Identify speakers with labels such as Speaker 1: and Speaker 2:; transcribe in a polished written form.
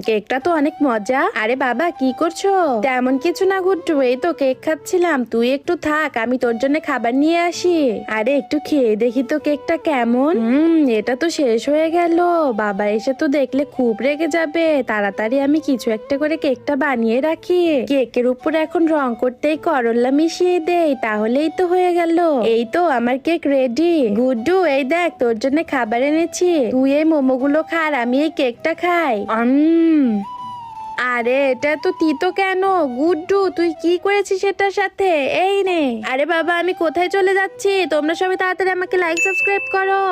Speaker 1: কেকটা তো অনেক মজা। আরে বাবা কি করছো? তেমন কিছু না গুড্ডু, এই তো কেক খাচ্ছিলাম। তুই একটু থাক, আমি তোর জন্য খাবার নিয়ে আসি। আরে একটু খেয়ে দেখি তো কেকটা কেমন। এটা তো শেষ হয়ে গেল। বাবা এসে তো দেখলে খুব রেগে যাবে। তাড়াতাড়ি আমি কিছু একটা করে কেকটা বানিয়ে রাখি। কেকের উপর এখন রং করতেই করলা মিশিয়ে দেই, তাহলেই তো হয়ে গেল। এই তো আমার কেক রেডি। গুড্ডু এই দেখ, তোর জন্য খাবার এনেছি। তুই এই মোমোগুলো খা আর আমি এই কেকটা খাই। আরে এটা তো তিতো কেন? গুড্ডু তুই কি করেছিস এটার সাথে? এই নে। আরে বাবা আমি কোথায় চলে যাচ্ছি? তোমরা সবাই তাড়াতাড়ি আমাকে লাইক সাবস্ক্রাইব করো।